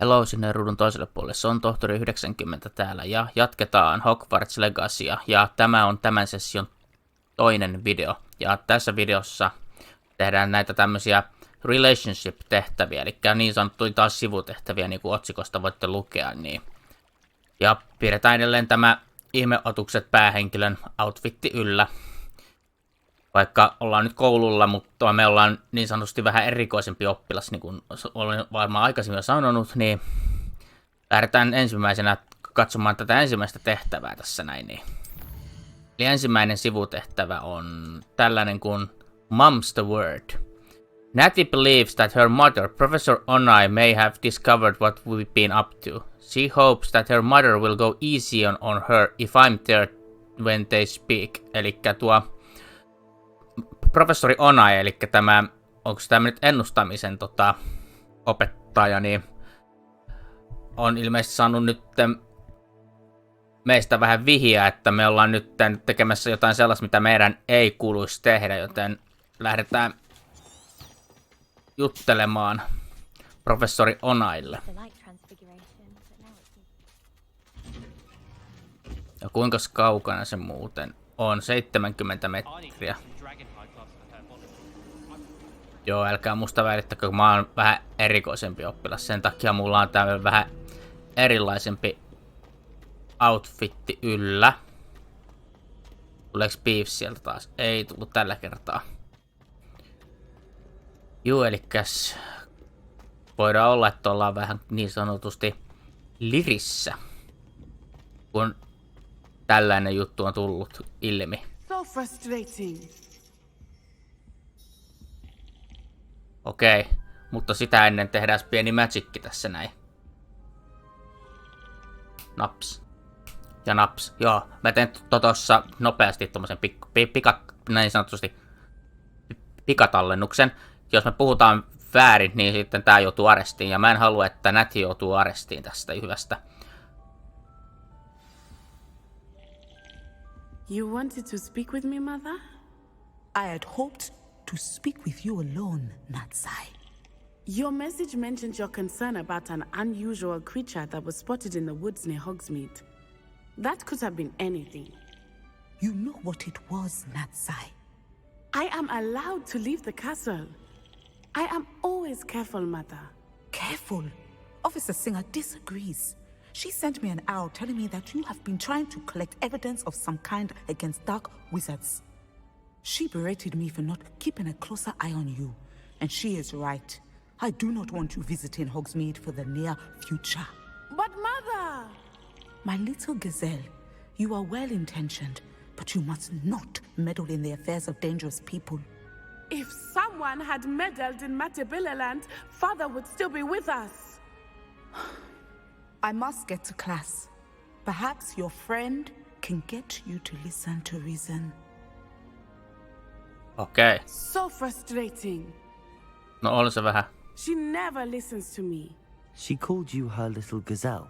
Hello sinne ruudun toiselle puolelle, se on tohtori 90 täällä ja jatketaan Hogwarts Legacya ja tämä on tämän session toinen video. Ja tässä videossa tehdään näitä tämmöisiä relationship-tehtäviä, eli niin sanottuja taas sivutehtäviä, niin kuin otsikosta voitte lukea. Niin. Ja pidetään edelleen tämä ihmeotukset päähenkilön outfitti yllä. Vaikka ollaan nyt koululla, mutta me ollaan niin sanotusti vähän erikoisempi oppilas, niin kuin olen varmaan aikaisemmin jo sanonut, niin lähdetään ensimmäisenä katsomaan tätä ensimmäistä tehtävää tässä näin. Niin. Eli ensimmäinen sivutehtävä on tällainen kuin Mum's the Word. Natty believes that her mother, Professor Onai, may have discovered what we've been up to. She hopes that her mother will go easy on her if I'm there when they speak. Elikkä tuo professori Onai, eli tämä, onko tämä nyt ennustamisen opettaja, niin on ilmeisesti saanut nyt meistä vähän vihiä, että me ollaan nyt tekemässä jotain sellaista, mitä meidän ei kuuluisi tehdä, joten lähdetään juttelemaan professori Onaille. Ja kuinka kaukana se muuten on? 70 metriä. Joo, älkää musta välittäkö, kun mä oon vähän erikoisempi oppilas. Sen takia mulla on täällä vähän erilaisempi outfitti yllä. Tuleeko beef sieltä taas? Ei tullut tällä kertaa. Joo, elikkäs voidaan olla, että ollaan vähän niin sanotusti lirissä, kun tällainen juttu on tullut ilmi. So frustrating. Okei, mutta sitä ennen tehdään pieni magicki tässä näin. Naps. Ja naps. Joo, mä teen tossa nopeasti tommosen niin sanotusti pikatallennuksen. Jos me puhutaan väärin, niin sitten tää joutuu arestiin. Ja mä en halua, että Natty joutuu arestiin tästä hyvästä. You wanted to speak with me, mother? I had hoped to speak with you alone, Natsai. Your message mentioned your concern about an unusual creature that was spotted in the woods near Hogsmeade. That could have been anything. You know what it was, Natsai. I am allowed to leave the castle. I am always careful, mother. Careful. Officer Singer disagrees. She sent me an owl telling me that you have been trying to collect evidence of some kind against dark wizards. She berated me for not keeping a closer eye on you, and she is right. I do not want you visiting Hogsmeade for the near future. But mother! My little gazelle, you are well-intentioned, but you must not meddle in the affairs of dangerous people. If someone had meddled in Matabeleland, father would still be with us. I must get to class. Perhaps your friend can get you to listen to reason. Okei. So frustrating. No on se vähän. She never listens to me. She called you her little gazelle.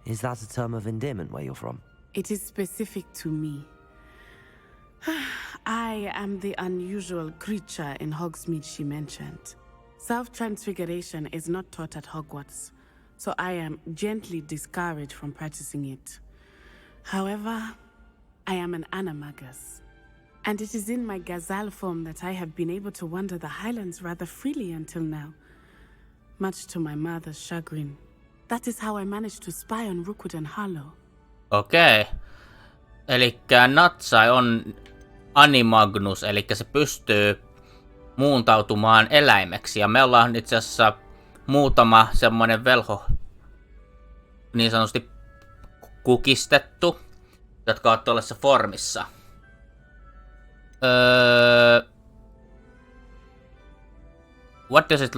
Is that a term of endearment where you're from? It is specific to me. I am the unusual creature in Hogsmeade she mentioned. Self-transfiguration is not taught at Hogwarts, so I am gently discouraged from practicing it. However, I am an animagus, and it is in my gazelle form that I have been able to wander the Highlands rather freely until now, much to my mother's chagrin. That is how I managed to spy on Rookwood and Harlow. Okei. Elikkä Natsai on animagnus, eli se pystyy muuntautumaan eläimeksi. Ja me ollaan itse asiassa muutama semmoinen velho niin sanotusti kukistettu, jotka ovat tuollaisessa formissa. What does it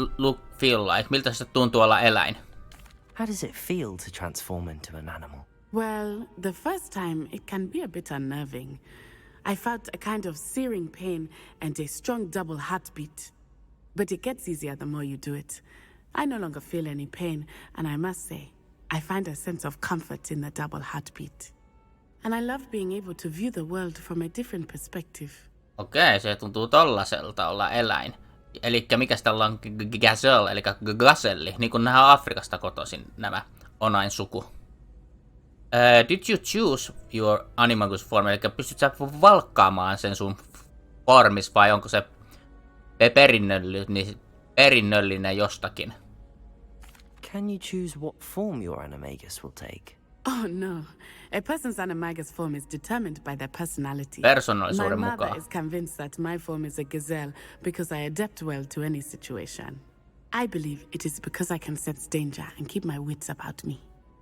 feel like? Miltä se tuntuu olla eläin? How does it feel to transform into an animal? Well, the first time it can be a bit unnerving. I felt a kind of searing pain and a strong double heartbeat. But it gets easier the more you do it. I no longer feel any pain, and I must say, I find a sense of comfort in the double heartbeat. And I love being able to view the world from a different perspective. Okei, se tuntuu tollaselta olla eläin. Elikkä mikäs tällä on gazelle, eli gazelli, niin kuin nämä on Afrikasta kotoisin nämä onainsuku. Did you choose your animagus form, eli pystyt sä valkkaamaan sen sun formis, vai onko se perinnöllinen jostakin? Can you choose what form your animagus will take? Oh no. A person's animagus form is determined by their personality. My Persoonallisuuden mother mukaan. is convinced that my form is a gazelle because I adapt well to any situation. I believe it is because I can sense danger and keep my wits about me.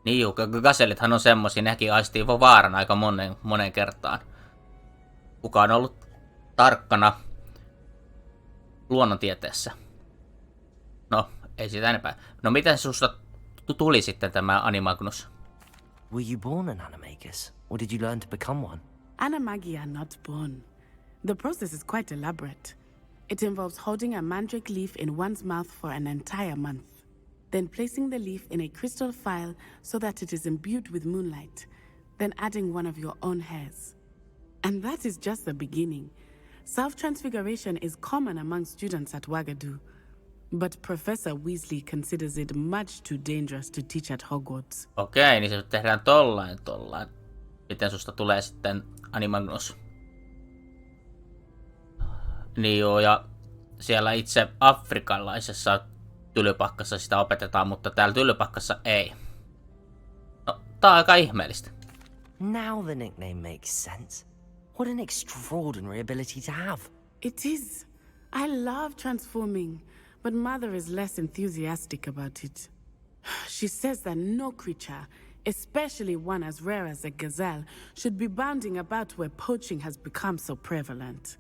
Niin juu, gazellithan on semmosia, nekin aistii vaaran aika monen kertaan. Kuka on ollut tarkkana luonnontieteessä? No, ei siitä enempää. No miten susta tuli sitten tämä animagnus? Were you born an animagus, or did you learn to become one? Animagi are not born. The process is quite elaborate. It involves holding a mandrake leaf in one's mouth for an entire month, then placing the leaf in a crystal phial so that it is imbued with moonlight, then adding one of your own hairs. And that is just the beginning. Self-transfiguration is common among students at Wagadu, but Professor Weasley considers it much too dangerous to teach at Hogwarts. Okei, niin se tehdään tollain. Miten susta tulee sitten animagnus? Niin joo, ja siellä itse afrikkalaisessa Tylypakkassa sitä opetetaan, mutta täällä Tylypakkassa ei. No, tää on aika ihmeellistä. Now the nickname makes sense. What an extraordinary ability to have. It is. I love transforming, but Mother is less enthusiastic about it. She says that no creature, especially one as rare as a gazelle, should be bounding about where poaching has become so prevalent.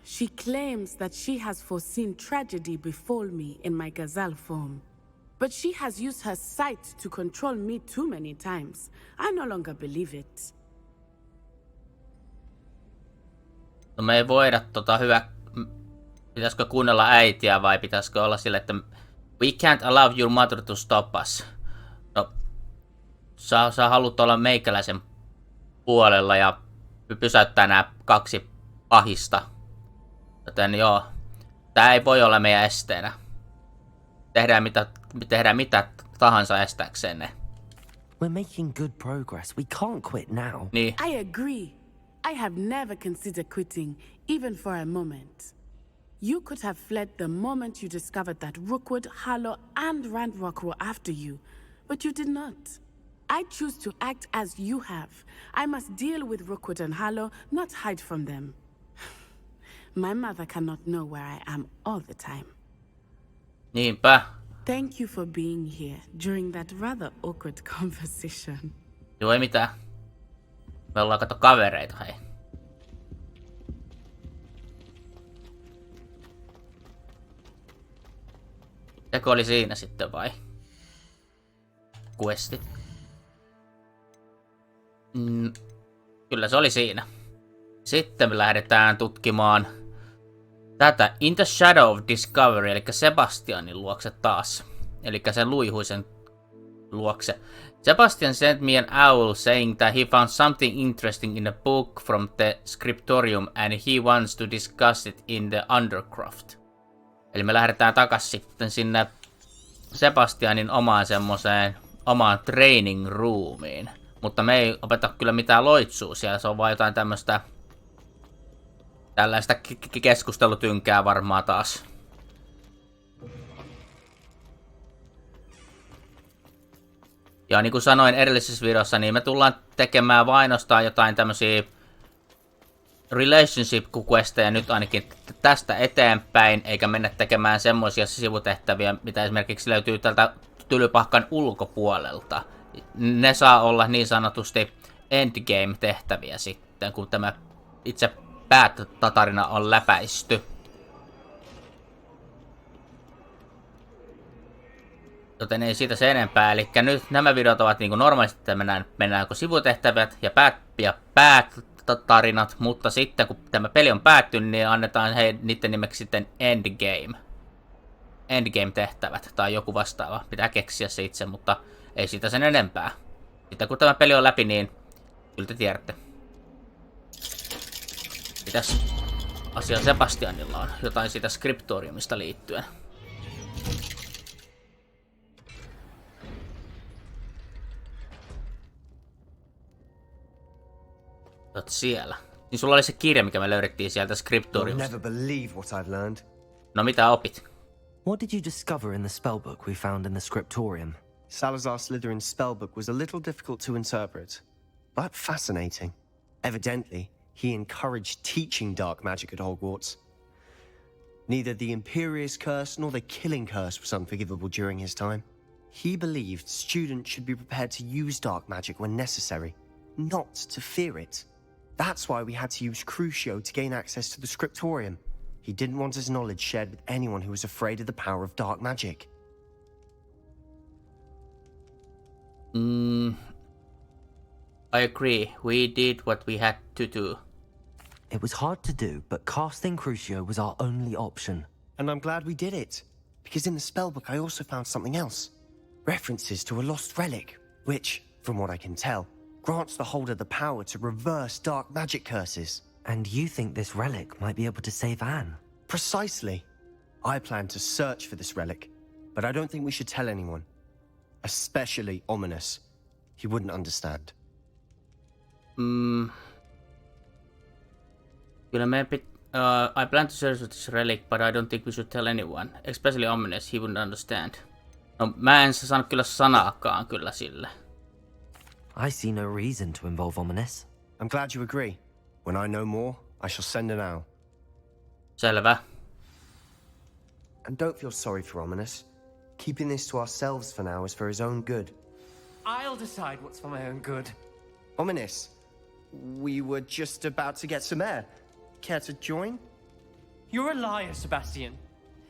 She claims that she has foreseen tragedy befall me in my gazelle form. But she has used her sight to control me too many times. I no longer believe it. No me ei voida pitäisikö kuunnella äitiä vai pitäisikö olla sille, että we can't allow your mother to stop us. No, sä haluat olla meikäläisen puolella ja pysäyttää nämä kaksi pahista. Joten joo, tää ei voi olla meidän esteenä. Tehdään mitä tahansa estääkseen ne. We're making good progress. We can't quit now. Niin. I agree. I have never considered quitting, even for a moment. You could have fled the moment you discovered that Rookwood, Harlow, and Randrock were after you, but you did not. I choose to act as you have. I must deal with Rookwood and Harlow, not hide from them. My mother cannot know where I am all the time. Niinpä. Thank you for being here during that rather awkward conversation. Joo, ei mitään. Me ollaan kato kavereita, hei. Teko oli siinä sitten vai? Questi. Kyllä se oli siinä. Sitten me lähdetään tutkimaan tätä In the Shadow of Discovery, eli Sebastianin luokse taas. Eli sen luihuisen luokse. Sebastian sent me an owl saying that he found something interesting in a book from the scriptorium and he wants to discuss it in the Undercroft. Eli me lähdetään takas sitten sinne Sebastianin omaan training roomiin. Mutta me ei opeta kyllä mitään loitsua siellä, se on vaan jotain tällaista keskustelutynkää varmaan taas. Ja niin kuin sanoin edellisessä videossa, niin me tullaan tekemään vain ainoastaan jotain tämmösiä relationship questeja nyt ainakin tästä eteenpäin, eikä mennä tekemään semmoisia sivutehtäviä, mitä esimerkiksi löytyy tältä Tylypahkan ulkopuolelta. Ne saa olla niin sanotusti endgame-tehtäviä sitten, kun tämä itse päätarina on läpäisty. Joten ei siitä se enempää. Eli nyt nämä videot ovat niin kuin normaalisti, että mennään joko sivutehtävät ja päätarinat, mutta sitten kun tämä peli on päättynyt, niin annetaan niiden nimeksi sitten endgame. Endgame-tehtävät tai joku vastaava. Pitää keksiä se itse, mutta ei siitä sen enempää. Sitten kun tämä peli on läpi, niin kyllä te tiedätte. Pitäis asia Sebastianilla on jotain siitä skriptoriumista liittyen. Oot siellä. Niin sulla oli se kirja, mikä me löydettiin sieltä You'll skriptoriumista. never believe what I've learned. No mitä opit? What did you discover in the spellbook we found in the scriptorium? Salazar Slytherin's spellbook was a little difficult to interpret, but fascinating. Evidently, he encouraged teaching dark magic at Hogwarts. Neither the Imperious Curse nor the Killing Curse was unforgivable during his time. He believed students should be prepared to use dark magic when necessary, not to fear it. That's why we had to use Crucio to gain access to the scriptorium. He didn't want his knowledge shared with anyone who was afraid of the power of dark magic. I agree. We did what we had to do. It was hard to do, but casting Crucio was our only option. And I'm glad we did it, because in the spellbook I also found something else. References to a lost relic, which, from what I can tell, grants the holder the power to reverse dark magic curses. And you think this relic might be able to save Anne? Precisely. I plan to search for this relic, but I don't think we should tell anyone. Especially Ominous. He wouldn't understand. Kyllä I plan to search for this relic, but I don't think we should tell anyone. Especially Ominous, he wouldn't understand. No, mä en saanut kyllä sanaakaan kyllä sille. I see no reason to involve Ominous. I'm glad you agree. When I know more, I shall send an owl. Selvä. And don't feel sorry for Ominous. Keeping this to ourselves for now is for his own good. I'll decide what's for my own good. Ominous, we were just about to get some air. Care to join? You're a liar, Sebastian.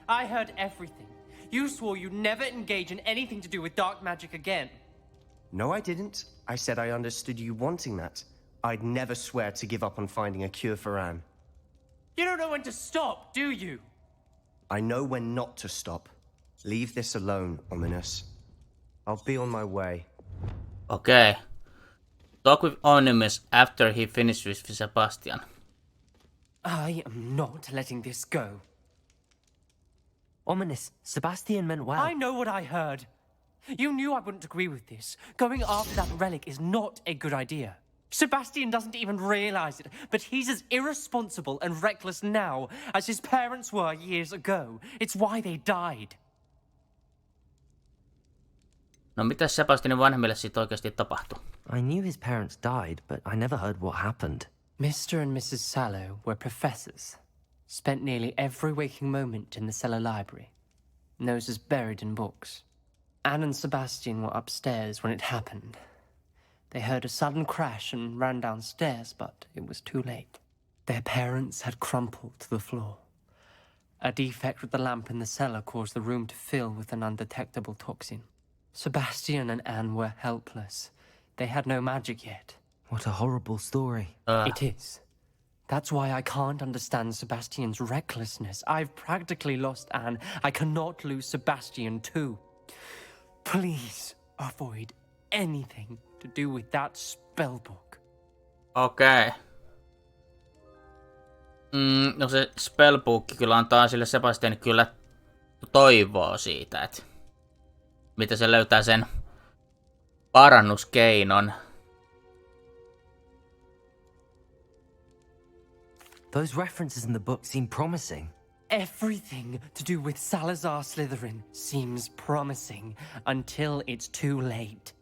I heard everything. You swore you'd never engage in anything to do with dark magic again. No, I didn't. I said I understood you wanting that. I'd never swear to give up on finding a cure for Anne. You don't know when to stop, do you? I know when not to stop. Leave this alone, Ominous. I'll be on my way. Okay. Talk with Ominous after he finishes with Sebastian. I am not letting this go. Ominous, Sebastian meant well. I know what I heard. You knew I wouldn't agree with this. Going after that relic is not a good idea. Sebastian doesn't even realize it, but he's as irresponsible and reckless now as his parents were years ago. It's why they died. No mitä Sebastianin vanhemmille siitä oikeasti tapahtui? I knew his parents died, but I never heard what happened. Mr. and Mrs. Sallow were professors. Spent nearly every waking moment in the cellar library. Noses buried in books. Anne and Sebastian were upstairs when it happened. They heard a sudden crash and ran downstairs, but it was too late. Their parents had crumpled to the floor. A defect with the lamp in the cellar caused the room to fill with an undetectable toxin. Sebastian and Anne were helpless. They had no magic yet. What a horrible story. It is. That's why I can't understand Sebastian's recklessness. I've practically lost Anne. I cannot lose Sebastian too. Please avoid anything to do with that spellbook. Okei. No se spellbook kyllä antaa sille Sebastian kyllä toivoa siitä, että miten se löytää sen parannuskeinon. Those references in the book seem promising. Everything to do with Salazar Slytherin seems promising until it's too late.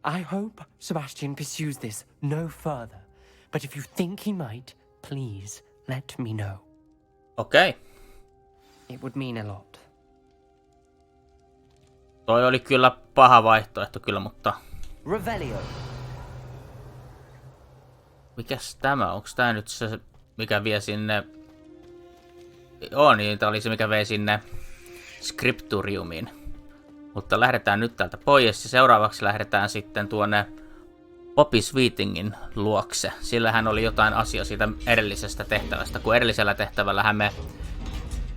I hope Sebastian pursues this no further, but if you think he might, please let me know. Okei. It would mean a lot. Toi oli kyllä paha vaihtoehto kyllä, mutta... Revelio. Mikäs tämä? Onks tää nyt se, mikä vie sinne... Joo, niin tää oli se, mikä vei sinne Scripturiumiin. Mutta lähdetään nyt täältä pois ja seuraavaksi lähdetään sitten tuonne Poppy Sweetingin luokse. Sillähän oli jotain asiaa siitä edellisestä tehtävästä, kun edellisellä tehtävällähän me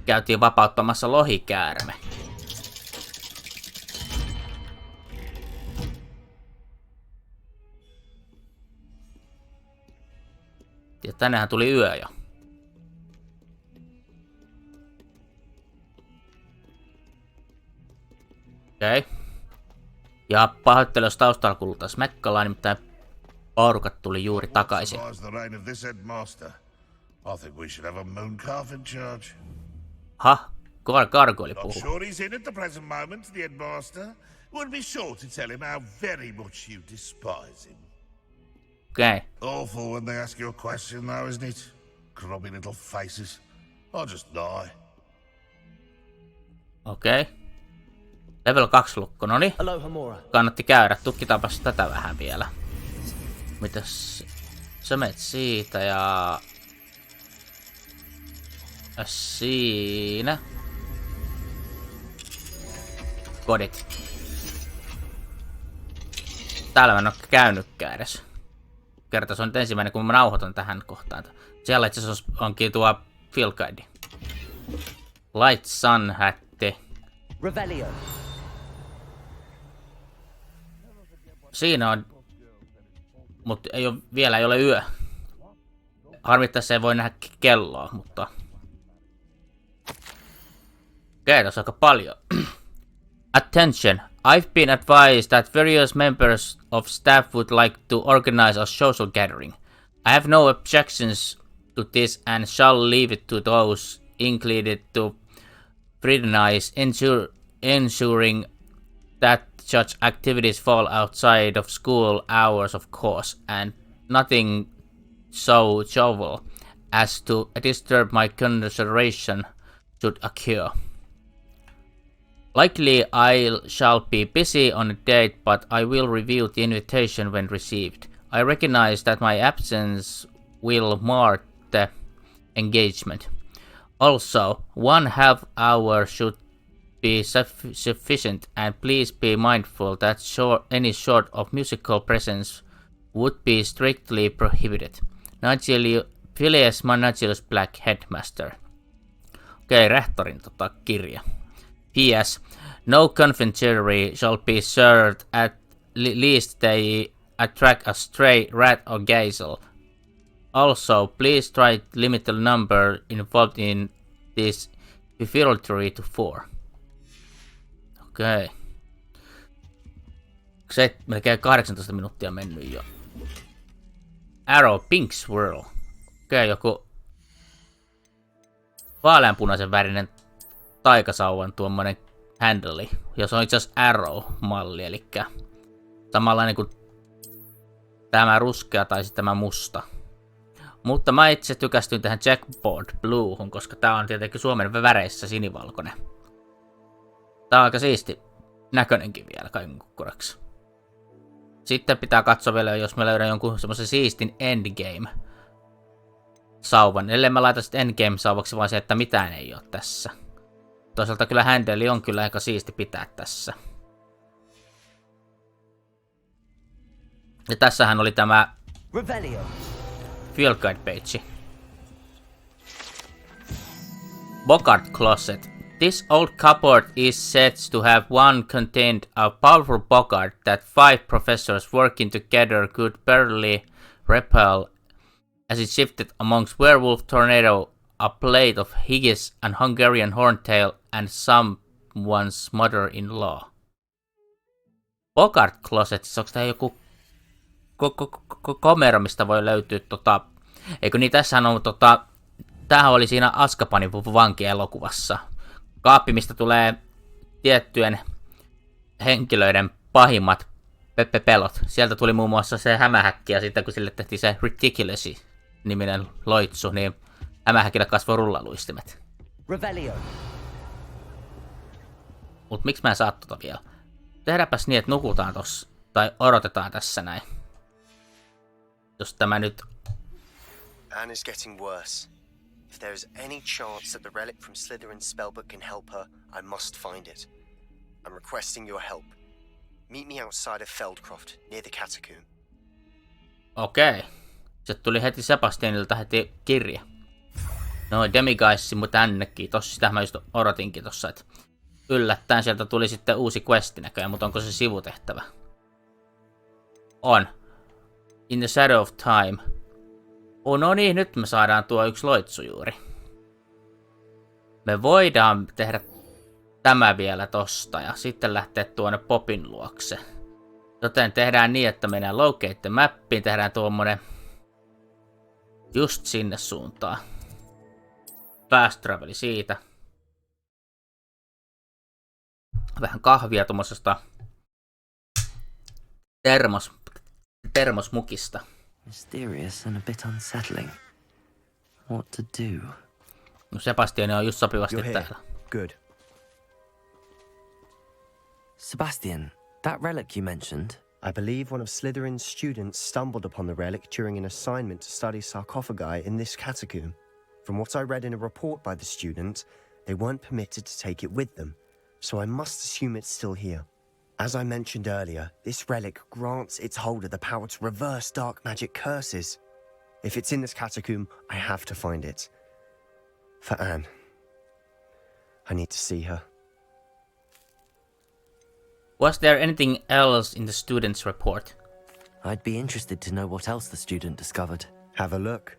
käytiin vapauttamassa lohikäärme. Ja tännehän tuli yö jo. Okei. Okay. Ja pahoittelen, jos taustalla kuulutaan smekkalaa, nimittäin porukat tuli juuri takaisin. Ha, Gargoyle puhuu. Sure he's in at the present moment, the headmaster. Would be sure to tell him how very much you despise him. Okei. Okay. Awful when they ask you a question though, isn't it? Grubby little faces. I'll just lie. Okei. Okay. Level 2 lukko, noni. Aloha, Mora. Kannatti käydä, tutkitaanpas tätä vähän vielä. Mitäs? Sä menet siitä ja siinä. Kodit. Täällä mä en oo käynytkään edes. Kerta se on nyt ensimmäinen, kun mä nauhoitan tähän kohtaan. Siellä itse asiassa onkin tuo Field Guide. Light Sun hätti. Revelio. Siinä on, mutta vielä ei ole yö. Harmittaa, se ei voi nähdä kelloa, mutta okei, tässä on aika paljon. Attention! I've been advised that various members of staff would like to organize a social gathering. I have no objections to this and shall leave it to those included to prioritize ensuring that such activities fall outside of school hours, of course, and nothing so jovial as to disturb my concentration should occur. Likely I shall be busy on a date, but I will review the invitation when received. I recognize that my absence will mar the engagement. Also, 1/2 hour should be sufficient, and please be mindful that any sort of musical presence would be strictly prohibited. Phileas Managilius Black, Headmaster. Okei, rehtorin kirja. P.S. No confectionery shall be served at least they attract a stray rat or gazelle. Also, please try to limit the number involved in this befiltry to 4. Okei. Se melkein 18 minuuttia mennyt jo. Arrow Pink Swirl. Okei, joku vaaleanpunaisen värinen taikasauvan tuommoinen handle. Ja se on itse asiassa Arrow-malli, eli samanlainen kuin tämä ruskea tai sitten tämä musta. Mutta mä itse tykästyin tähän Checkboard Bluehun, koska tää on tietenkin Suomen väreissä sinivalkoinen. Tää on aika siisti näköinenkin vielä kaiken kukkuraksi. Sitten pitää katsoa vielä, jos mä löydän jonkun semmoisen siistin Endgame-sauvan. Ellei mä laita sitten Endgame-sauvaksi vaan se, että mitään ei oo tässä. Toisaalta kyllä handle on kyllä aika siisti pitää tässä. Ja tässähän oli tämä Revelio. Field Guide page. Bogart Closet. This old cupboard is said to have one contained a powerful Bogart that 5 professors working together could barely repel as it shifted amongst werewolf, tornado, a plate of haggis, and Hungarian horntail, and someone's mother-in-law. Bogart Closet, siis onko tää joku komero, mistä voi löytyä eikö niin, tässähän on tämähän oli siinä Azkabanin vanki-elokuvassa. Kaappi, mistä tulee tiettyjen henkilöiden pahimmat pelot. Sieltä tuli muun muassa se hämähäkki, ja sitten kun sille tehtiin se Ridiculous-niminen loitsu, niin hämähäkille kasvoi rullaluistimet. Revelio. Mut miksi mä en saa vielä? Tehdäpäs niin, että nukutaan tossa, tai odotetaan tässä näin. Jos tämä nyt... Anne is getting worse. If there is any chance that the relic from Slytherin's spellbook can help her, I must find it. I'm requesting your help. Meet me outside of Feldcroft, near the catacomb. Okei. Se tuli heti Sebastianilta heti kirja. No, Demigaissi mut tännekin. Tossa sitä mä just odotinkin tossa, että yllättäen sieltä tuli sitten uusi questi näköjään, mutta onko se sivutehtävä? On. In the Shadow of Time. Oh, no niin, nyt me saadaan tuo yksi loitsu juuri. Me voidaan tehdä tämä vielä tosta ja sitten lähtee tuonne Popin luokse. Joten tehdään niin, että mennään locate mappiin, tehdään tuommoinen just sinne suuntaan. Fast traveli siitä. Vähän kahvia tuommoisesta termosmukista. Mysterious and a bit unsettling. What to do? No Sebastian on just sopivasti You're here. täällä. Good. Sebastian, that relic you mentioned. I believe one of Slytherin's students stumbled upon the relic during an assignment to study sarcophagi in this catacomb. From what I read in a report by the student, they weren't permitted to take it with them, so I must assume it's still here. As I mentioned earlier, this relic grants its holder the power to reverse dark magic curses. If it's in this catacomb, I have to find it. For Anne. I need to see her. Was there anything else in the student's report? I'd be interested to know what else the student discovered. Have a look.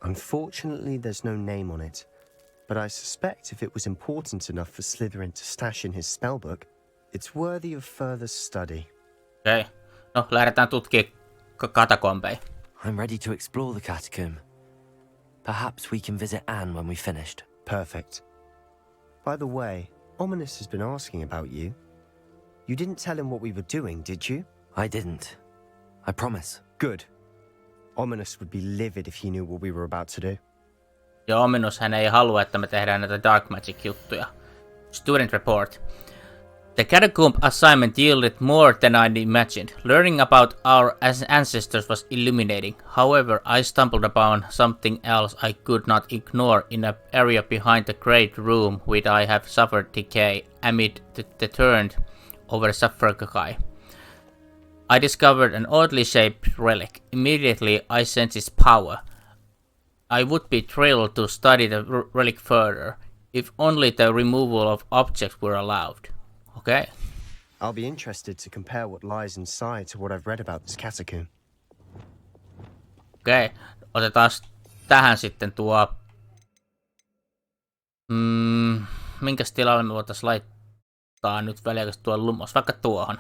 Unfortunately, there's no name on it, but I suspect if it was important enough for Slytherin to stash in his spellbook, it's worthy of further study. Okei. No, lähdetään tutkimaan katakombeja. I'm ready to explore the catacomb. Perhaps we can visit Anne when we've finished. Perfect. By the way, Ominous has been asking about you. You didn't tell him what we were doing, did you? I didn't. I promise. Good. Ominous would be livid if he knew what we were about to do. Ja Ominous hän ei halua, että me tehdään näitä Dark Magic-juttuja. Student report. The catacomb assignment yielded more than I imagined. Learning about our ancestors was illuminating. However, I stumbled upon something else I could not ignore in an area behind the great room where I have suffered decay amid the turned over sarcophagi. I discovered an oddly shaped relic. Immediately, I sensed its power. I would be thrilled to study the relic further, if only the removal of objects were allowed. Okay. I'll be interested to compare what lies inside to what I've read about this catacomb. Okei. Otetaan tähän sitten tuo... minkäs tilalle me voitais laittaa nyt väliaikaisesti tuo lumos? Vaikka tuohon.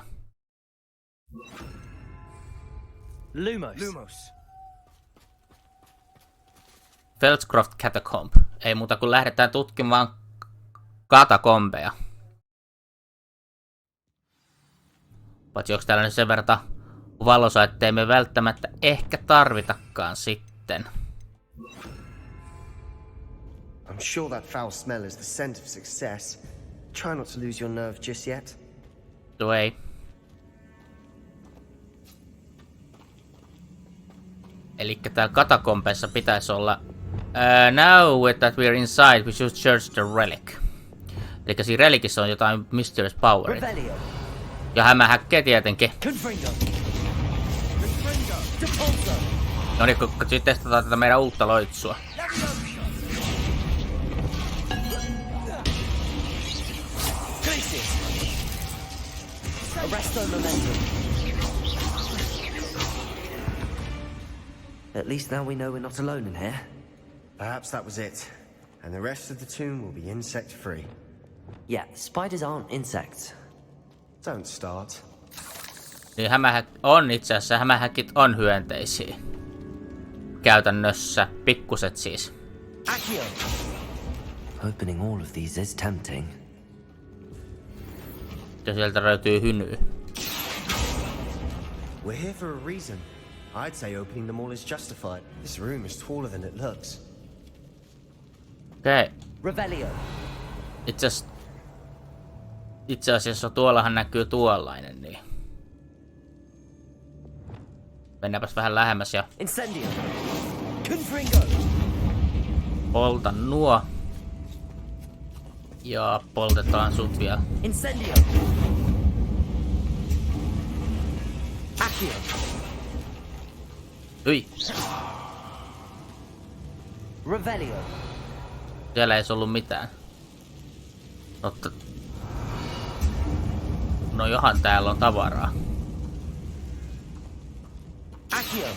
Lumos. Felscroft Catacomb. Ei muuta kuin lähdetään tutkimaan katakombeja. Paitsi onko täällä nyt sen verran valossa, ettei me välttämättä ehkä tarvitakaan sitten. I'm sure that foul smell is the scent of success. Try not to lose your nerve just yet. Tuo ei. Elikkä täällä katakombeissa pitäisi olla... now that we're inside, we should search the relic. Elikkä siinä relikissa on jotain mysterious powerit. Ja hämähäkkejä tietenkin. No niin, kun sitten testataan tätä meidän uutta loitsua. At least now we know we're not alone in here. Perhaps that was it. And the rest of the tomb will be insect-free. Yeah, spiders aren't insects. Don't start. Niin itse asiassa hämähäkit on hyönteisiä. Käytännössä. Pikkuset siis. Opening all of these is tempting. Ja sieltä löytyy hynyy. We're here for a reason. I'd say opening them all is justified. This room is taller than it looks. Okei. Revelio. Itse asiassa tuollahan näkyy tuollainen, niin... Mennäänpäs vähän lähemmäs ja... Incendio. Confringo. Poltan nuo. Ja poltetaan sut vielä. Incendio. Accio. Hyi. Revelio. Siellä ei ollut mitään. No johan täällä on tavaraa. Accio.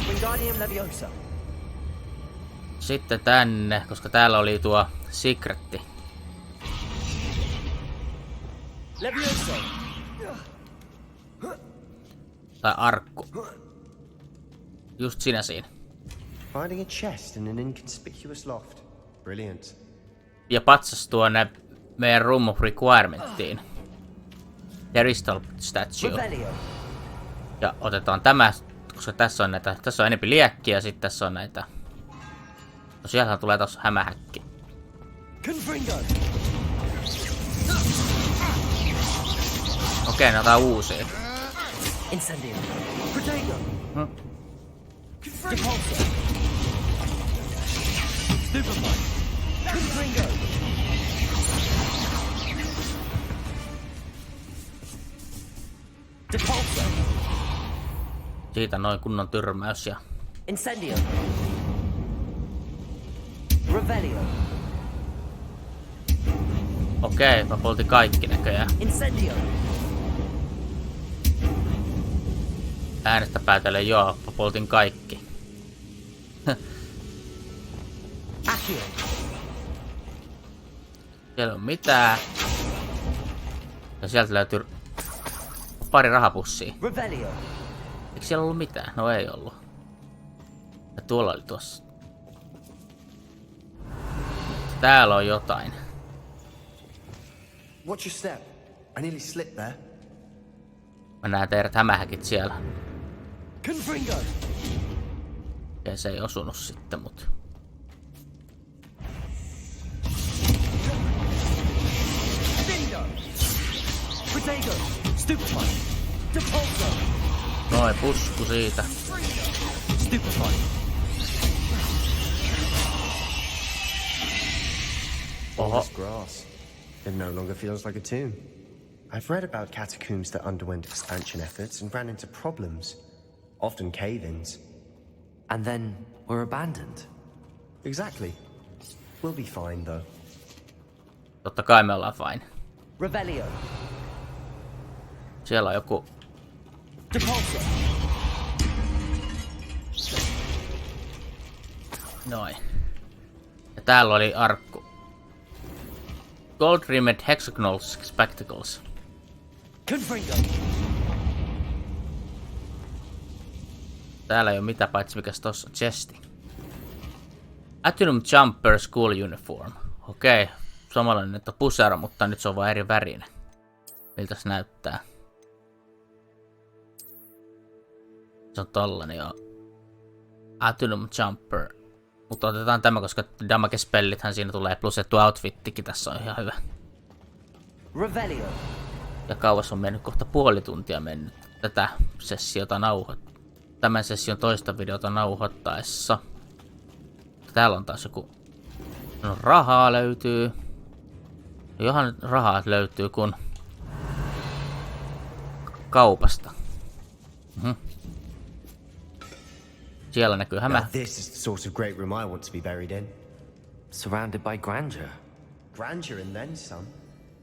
Wingardium Leviosa. Sitten tänne, koska täällä oli tuo secretti. Levioso! Tai arkku. Just sinä siinä. Finding a chest in an inconspicuous loft. Brilliant. Ja patsas tuonne meidän room of requirementtiin. Crystal statue. Revelio! Ja otetaan tämä, koska tässä on näitä, tässä on enempi liekkiä ja sitten tässä on näitä. No siellähän tulee taas hämähäkki. Confringo! Okei, ne otetaan uusia. Incendio! Protego! Confringo! Stupefy! Confringo! Depulso! Siitä noin kunnon tyrmäys ja... Incendio! Revelio! Okei, mä poltin kaikki näköjään. Incendio! Äänestä päätellen joo, mä poltin kaikki. Accio! Siellä on mitään. Ja sieltä löytyy pari rahapussia. Revelio! Eikö siellä ollut mitään? No ei ollut. Ja tuolla oli tossa. Täällä on jotain. Watch your step. I nearly slipped there. Mä näen teidät hämähäkit siellä. Confringo! Ja se ei osunut sitten, mut... Bingo! Protego! Stupefy! Depulso! Noin pusku siitä. Stupefy! Oho. All this grass. It no longer feels like a tomb. I've read about catacombs that underwent expansion efforts and ran into problems. Often cave-ins. And then were abandoned. Exactly. We'll be fine, though. Totta kai me ollaan fine. Revelio! Siellä on joku... Depulso! Noin. Ja täällä oli arkku. Gold rimmed hexagonal spectacles. Confringo! Täällä ei oo mitään paitsi mikäs tossa on chesti. Atom Jumper School Uniform. Okei, samanlainen että pusero, mutta nyt se on vaan eri värinen. Miltä se näyttää? Se on tollanen joo. Atom Jumper. Mutta otetaan tämä, koska damage spellithän siinä tulee, plus että tuo outfittikin tässä on ihan hyvä. Revelio! Ja kauas on mennyt kohta puoli tuntia mennyt tätä sessiota tämän session toista videota nauhoittaessa. Täällä on taas joku... No rahaa löytyy. Johan rahaa löytyy kun... kaupasta. Siellä näkyy hämä. Now this is the sort of great room I want to be buried in. Surrounded by grandeur. Grandeur and then some.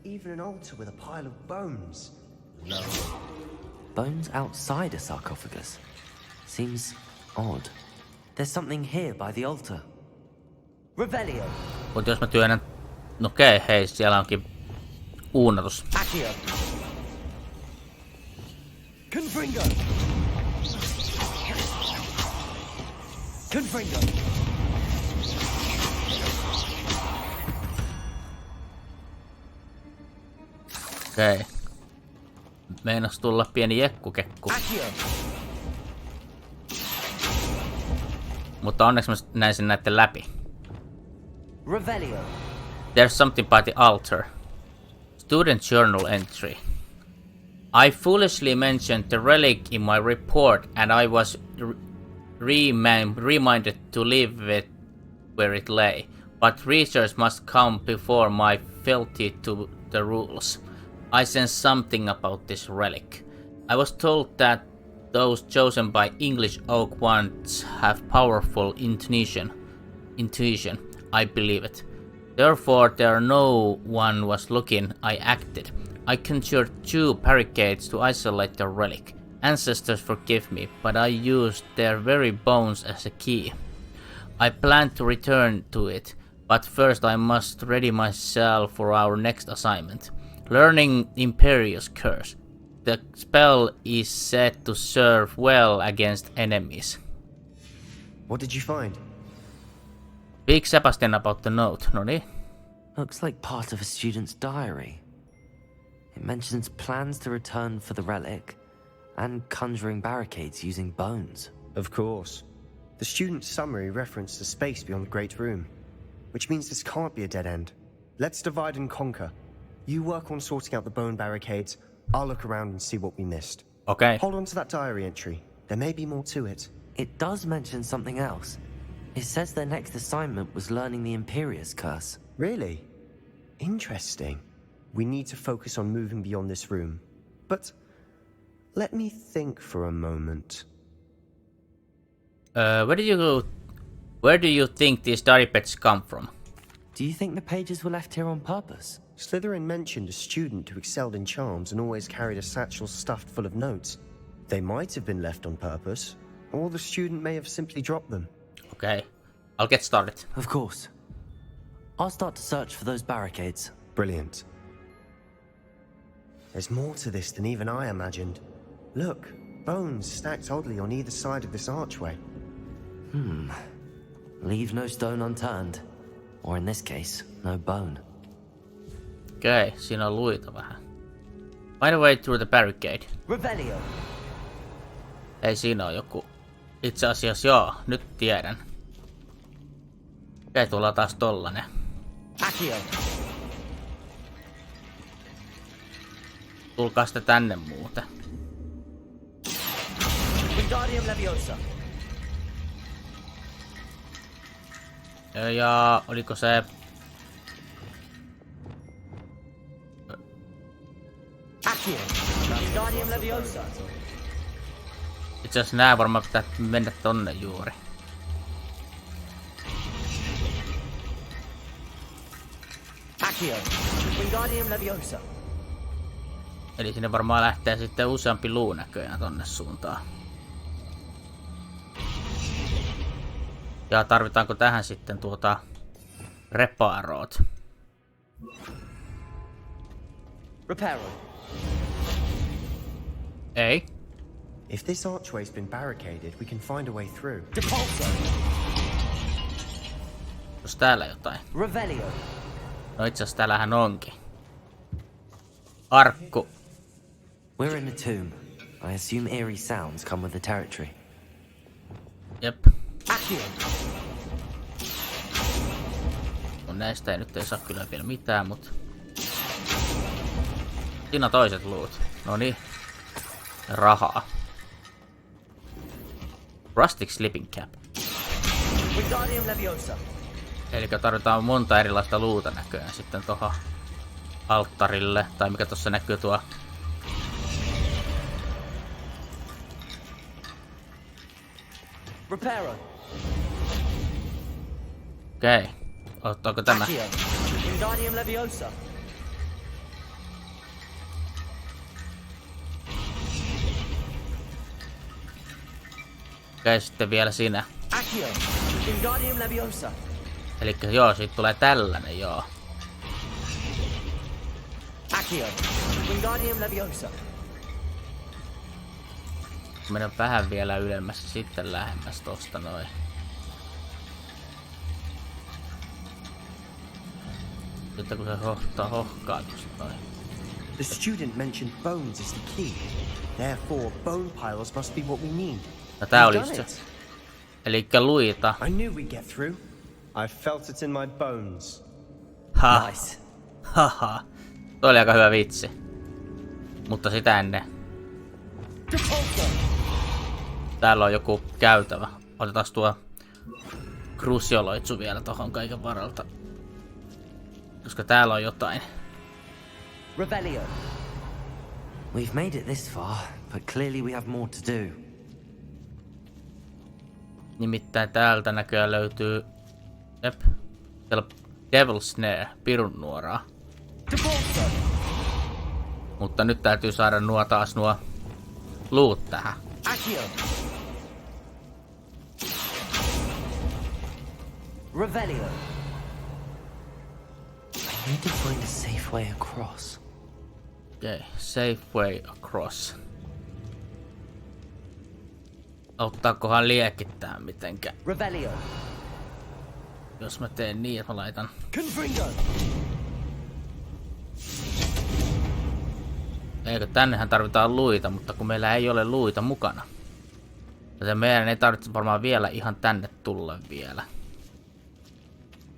Even an altar with a pile of bones. No. Bones outside a sarcophagus. Seems odd. There's something here by the altar. Revelio! Mutta jos mä työnnän... No okei, hei, siellä onkin uunatus. Accio! Confringo! Confringo! Okei. Meinas tulla pieni jekkukekku. Accio! Mutta onneksi mä näin sen näitten läpi. Revelio! There's something by the altar. Student journal entry. I foolishly mentioned the relic in my report and I was reminded to leave it where it lay. But research must come before my fealty to the rules. I sense something about this relic. I was told that those chosen by English oak ones have powerful intuition. I believe it. Therefore, there no one was looking, I acted. I conjured 2 barricades to isolate the relic. Ancestors forgive me, but I used their very bones as a key. I planned to return to it, but first I must ready myself for our next assignment. Learning Imperious Curse. The spell is said to serve well against enemies. What did you find? Speak Sebastian about the note. Noniin. Looks like part of a student's diary. It mentions plans to return for the relic and conjuring barricades using bones. Of course. The student's summary referenced the space beyond the Great Room, which means this can't be a dead end. Let's divide and conquer. You work on sorting out the bone barricades. I'll look around and see what we missed. Okay. Hold on to that diary entry. There may be more to it. It does mention something else. It says their next assignment was learning the Imperious Curse. Really? Interesting. We need to focus on moving beyond this room. But let me think for a moment. Where do you think these diary bits come from? Do you think the pages were left here on purpose? Slytherin mentioned a student who excelled in charms and always carried a satchel stuffed full of notes. They might have been left on purpose, or the student may have simply dropped them. Okay, I'll get started. Of course. I'll start to search for those barricades. Brilliant. There's more to this than even I imagined. Look, bones stacked oddly on either side of this archway. Leave no stone unturned. Or in this case, no bone. Okei, siinä on luita vähän. Find a way through the barricade. Revelio. Ei siinä on joku. Itse asiassa joo, nyt tiedän. Okei, tuolla on taas tollanen. Accio. Tulkaa sitten tänne muuten. Wingardium Leviosa. Ja oliko se... Accio. Wingardium Leviosa. Itse asiassa nää varmaan pitää mennä tonne juuri. Accio. Wingardium Leviosa. Eli sinne varmaan lähtee sitten useampi luu näköjään tonne suuntaan. Ja tarvitaanko tähän sitten reparoot? Reparo. Ei. If this archway's been barricaded, we can find a way through. Depulso. Jos täällä jotain. Revelio. No itse asiassa täällähän onkin. Arkku. We're in a tomb. I assume eerie sounds come with the territory. Jep. Accio. No näistä ei nyt ei saa kyllä vielä mitään, mut... Siinä on toiset luut. Noniin. Rahaa. Rustic Sleeping Cap. Wingardium Leviosa. Elikkä tarvitaan monta erilaista luuta näköjään sitten tohon alttarille. Tai mikä tossa näkyy tuo... Reparo. Okei. Ottaako tämä? Accio. Wingardium Leviosa. Okei, sitten vielä sinä. Accio. Wingardium Leviosa. Elikkä joo, siitä tulee tällainen, joo. Accio. Wingardium Leviosa. Mennään vähän vielä ylemmäs sitten lähemmäs tosta noin. Sitten kun se hohkaa tosta noin. The student mentioned bones is the key. Therefore, bone piles must be what we need. No tää We've oli done se. it. Elikkä luita. I knew we'd get through. I felt it in my bones. Ha. Nice. Haha. Toi oli aika hyvä vitsi. Mutta sitä ennen. Täällä on joku käytävä. Otetaan tuo krusioloitsu vielä tohon kaiken varalta. Koska täällä on jotain. Revelio. We've made it this far, but clearly we have more to do. Nimittäin täältä näköjään löytyy... Jep. Täällä on Devil Snare, pirun nuoraa. Mutta nyt täytyy saada taas nuo luut tähän. Accio. Revelio. I need to find a safe way across. Okay, safe way across. Auttaakohan liekittää mitenkään? Revelio. Jos mä teen niin, että mä laitan... Confringo. Eikö tännehän tarvitaan luita, mutta kun meillä ei ole luita mukana. Joten meidän ei tarvitse varmaan vielä ihan tänne tulla vielä.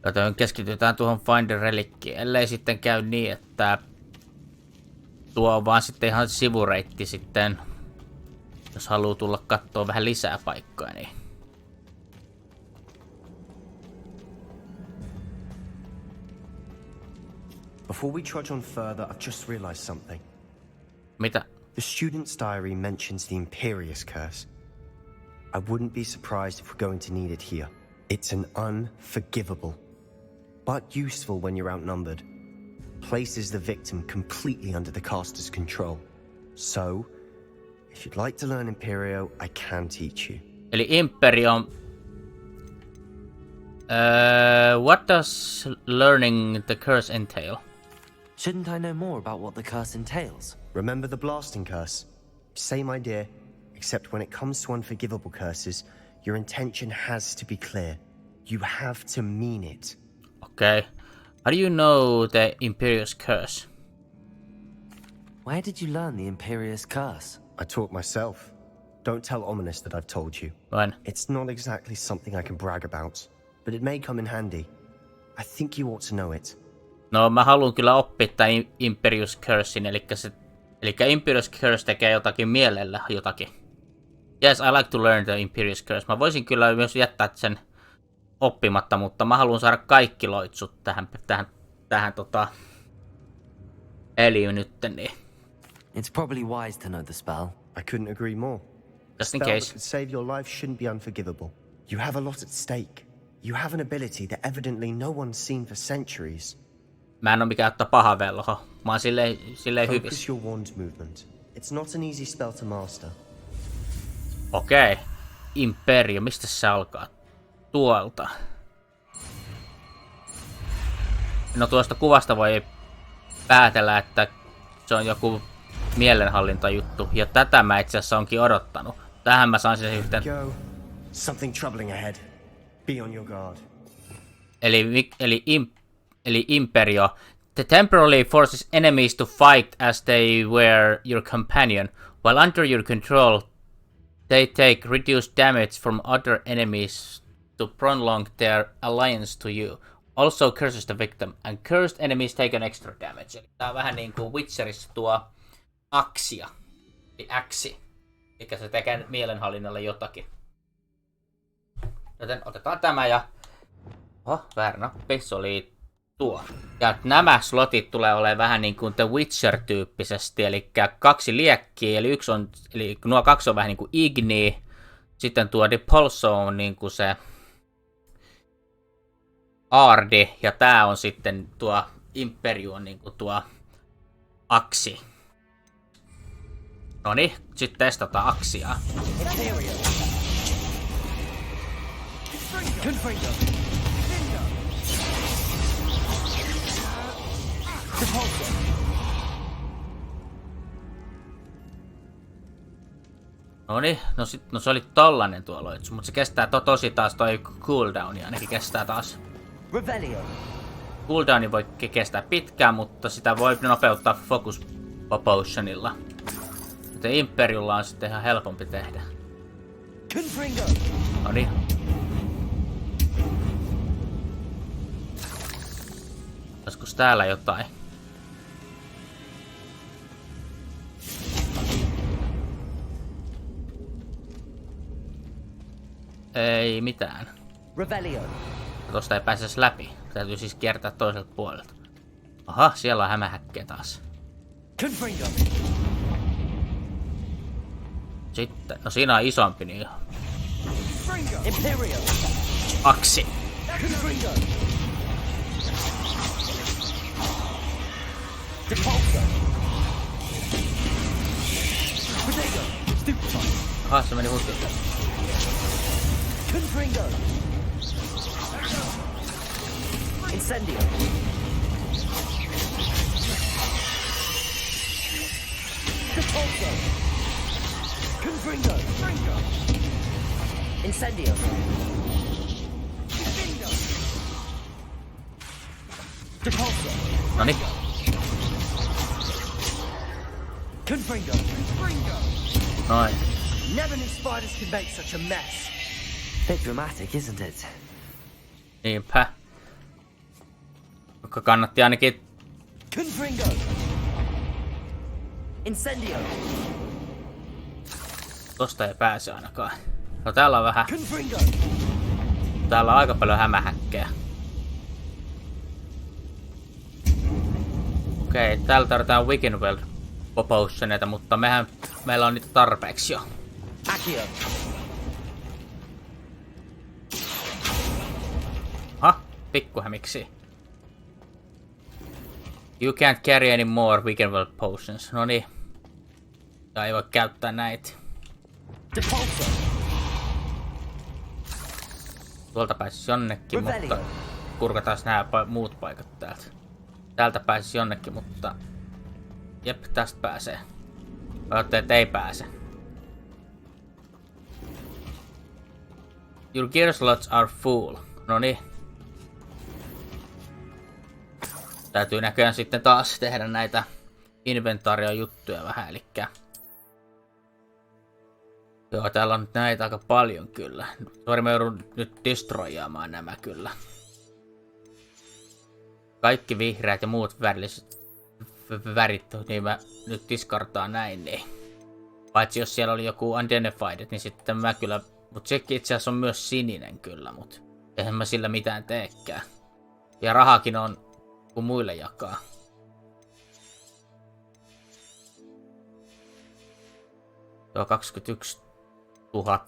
Joten keskitytään tuohon Find the Relickiin, ellei sitten käy niin, että tuo on vaan sitten ihan sivureitti sitten, jos haluaa tulla kattoo vähän lisää paikkoja, niin. Before we trudge on further, I've just realized something. Mitä? The student's diary mentions the Imperious Curse. I wouldn't be surprised if we're going to need it here. It's an unforgivable, but useful when you're outnumbered. Places the victim completely under the caster's control. So, if you'd like to learn Imperio, I can teach you. Eli Imperio... what does learning the curse entail? Shouldn't I know more about what the curse entails? Remember the blasting curse? Same idea, except when it comes to unforgivable curses, your intention has to be clear. You have to mean it. Okay. How do you know the Imperious Curse? Where did you learn the Imperious Curse? I taught myself. Don't tell Ominous that I've told you. When? It's not exactly something I can brag about, but it may come in handy. I think you ought to know it. No, mä haluan kyllä oppia tämän Imperious Cursein, eli Imperious Curse tekee jotakin mielellä jotakin. Yes, I like to learn the Imperious Curse. Mä voisin kyllä myös jättää sen oppimatta, mutta mä haluan saada kaikki loitsut tähän eliin nytten, niin. It's probably wise to know the spell. I couldn't agree more. Just in A spell case. that could save your life shouldn't be unforgivable. You have a lot at stake. You have an ability that evidently no one's seen for centuries. Mä en oo mikään paha velho. Mä oon silleen hyvissä. Focus your wand movement. It's not an easy spell to master. Okei. Imperio, mistä se alkaa? Tuolta. No tuosta kuvasta voi päätellä, että se on joku mielenhallintajuttu. Ja tätä mä itse asiassa onkin odottanut. Tähän mä saan sen yhteen. Go. Something troubling ahead. Be on your guard. Eli Imperio. The temporarily forces enemies to fight as they were your companion. While under your control, they take reduced damage from other enemies to prolong their alliance to you. Also curses the victim, and cursed enemies take an extra damage. Eli tää on vähän niin kuin Witcherissa tuo aksia. Eli äksi. Eli se tekee mielenhallinnalle jotakin. Joten otetaan tämä ja... väärä nappi, se oli tuo. Ja nämä slotit tulee olemaan vähän niin kuin The Witcher-tyyppisesti, eli 2 liekkiä, eli nuo 2 on vähän niin kuin Igni, sitten tuo Depulso on niin kuin se Ardi, ja tää on sitten tuo Imperium on niin kuin tuo Aksi. Noniin, sitten testataan Aksia. Noniin, no se oli tollanen tuo loitsu, mutta se kestää tosi taas toi cooldowni ainakin kestää taas. Revelio. Cooldowni voi kestää pitkään, mutta sitä voi nopeuttaa focus potionilla. Joten Imperiulla on sitten ihan helpompi tehdä. Noniin. Olisiko täällä jotain? Ei mitään. Revelio. Tosta ei pääse läpi. Täytyy siis kiertää toiselta puolelta. Aha, siellä on hämähäkkeä taas. Sitten, no siinä on isompi niin. Aksi. Aha, se meni hutiin. Incendio. Depulso! Confringo! Incendio! Incendio! Depulso! Noniin. Confringo! Noin. Never knew spiders could make such a mess. Bit dramatic, isn't it? Niinpä. Joka kannatti ainakin... Confringo! Incendio! Tosta ei pääse ainakaan. No täällä on vähän... Confringo! Täällä on aika paljon hämähäkkejä. Okei, täällä tarvitaan Wiggenweld potioneita, mutta meillä on niitä tarpeeksi jo. Accio! Pikkuhämiksi. You can't carry any more Wiggenweld potions. Noniin. Tää ei voi käyttää näitä. Depulso! Tuolta pääsis jonnekin, mutta... Kurkataan nämä muut paikat täältä. Täältä pääsis jonnekin, mutta... Jep, tästä pääsee. Ajattelin, että ei pääse. Your gear slots are full. Noniin. Täytyy näköjään sitten taas tehdä näitä inventaario-juttuja vähän, elikkä... Joo, täällä on nyt näitä aika paljon kyllä. Sori, mä joudun nyt destroyaamaan nämä kyllä. Kaikki vihreät ja muut värit, niin mä nyt diskartaan näin, niin. Paitsi jos siellä oli joku unidentified, niin sitten mä kyllä... Mut sekin itse asiassa on myös sininen kyllä, mut... Eihän mä sillä mitään teekään. Ja rahakin on... kun muille jakaa. Joo, 21 000.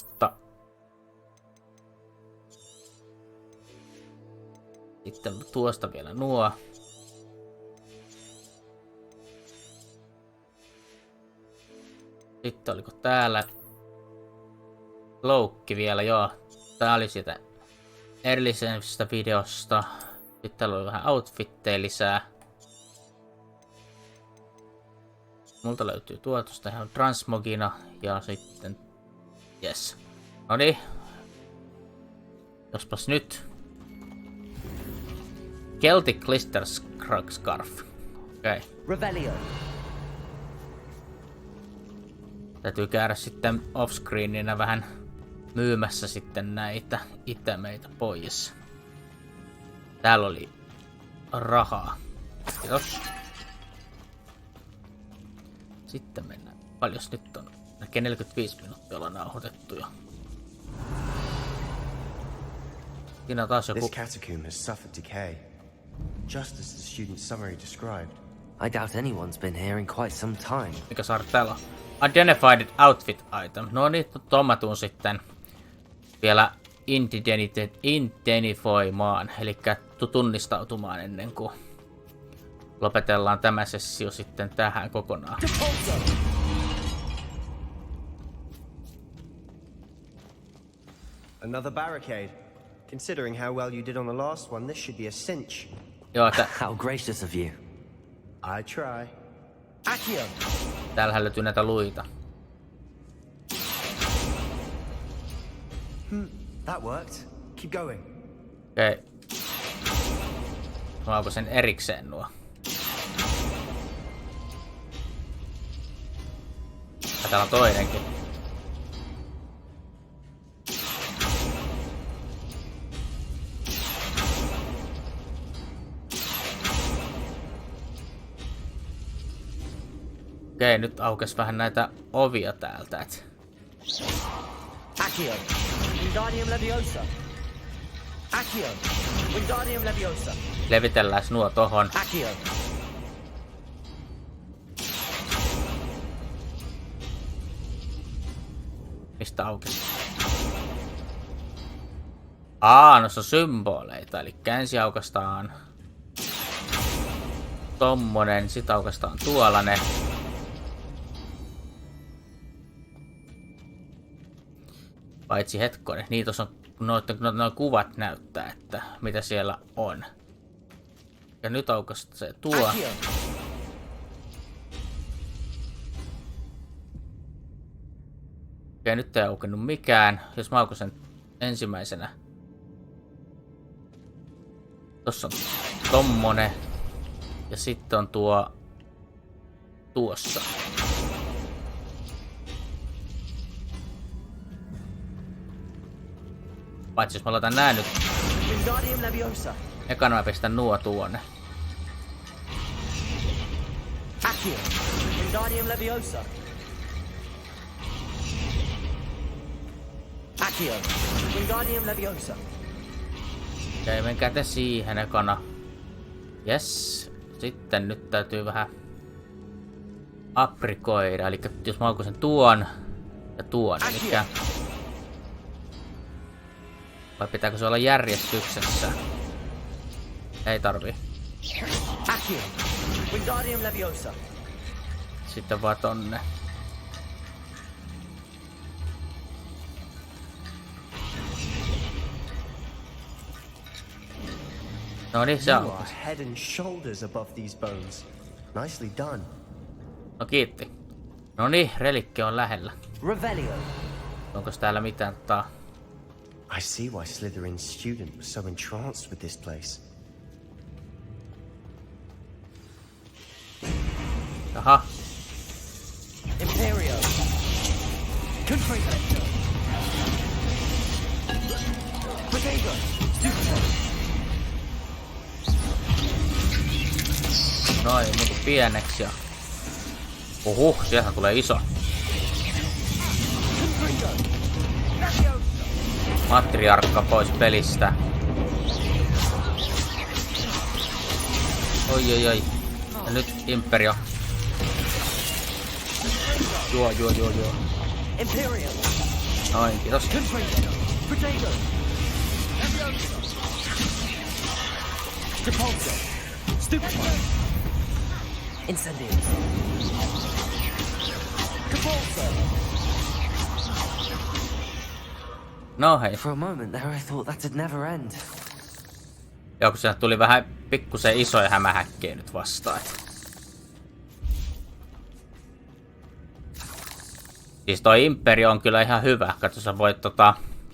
Sitten tuosta vielä nuo. Sitten oliko täällä loukki vielä, joo. Tää oli siitä edellisestä videosta. Sitten täällä oli vähän outfitteja lisää. Multa löytyy tuotosta ihan transmogina ja sitten... Yes. Noniin. Jospas nyt. Celtic Glister Scarf. Okei. Revelio! Täytyy käydä sitten offscreeninä vähän myymässä sitten näitä itemeitä pois. Täällä oli rahaa. Kiitos. Sitten mennään. Paljos nyt on? Melkein 45 minuuttia ollaan nauhoitettu jo. Siinä on taas joku... This catacomb has suffered decay, just as the student's summary described. I doubt anyone's been here in quite some time. Mikä saari täällä on? Identified outfit item. No niin, tuon mä tuun sitten vielä identifioimaan, eli tunnistautumaan ennen kuin lopetellaan tämä sessio sitten tähän kokonaan. Another barricade. Considering how well you did on the last one, this should be a cinch. Joo, How gracious of you. I try. Accio! täällähän löytyy näitä luita. That worked. Keep going. Okei. Mä onko sen erikseen nuo? Ja täällä on toinenkin. Okei, nyt aukesi vähän näitä ovia täältä, et. Accio! Wingardium Leviosa! Accio! Wingardium Leviosa! Levitellään nuo tohon. Accio! Mistä aukesi? No se on symboleita, eli ensin aukastaan tommonen, sit aukastaan tuollainen. Paitsi hetkonen, niin tuossa on noin kuvat näyttää, että mitä siellä on. Ja nyt aukastaan se tuo. Okei, nyt ei aukenut mikään. Jos mä aukun sen ensimmäisenä. Tossa on tommonen. Ja sitten on tuossa. Paitsi jos mä laitan nää nyt. Wingardium Leviosa. Ekana mä pistän nuo tuonne. Accio. Wingardium Leviosa. Accio. Wingardium Leviosa. Okei, menkää te siihen ekana. Yes. Sitten nyt täytyy vähän aprikoida. Eli jos mä aukun sen tuon ja tuon. Elikkä... Vai pitääkö se olla järjestyksessä? Ei tarvii. Accio. Wingardium Leviosa. Sitten vaan tonne. No niin, se You on. are head and shoulders above these bones. Nicely done. No kiitti. No niin, relikki on lähellä. Revelio. Onko täällä mitään I see why Slytherin's student was so entranced with this place. Aha. Imperio. Confringo. Protego. Noin, muutu pieneksi ja... sieltä tulee iso. Matriarkka pois pelistä. Oi. Ja nyt Imperio. Juo. Imperium. Noin, kiitos. Protego. Depulso. Stupefy. Incendio. Capulso. No hei. For a moment there I thought that'd never end. Joo, kun sieltä tuli vähän pikkusen isoja hämähäkkejä nyt vastaan. Siis toi Imperio on kyllä ihan hyvä. Katso, sä voit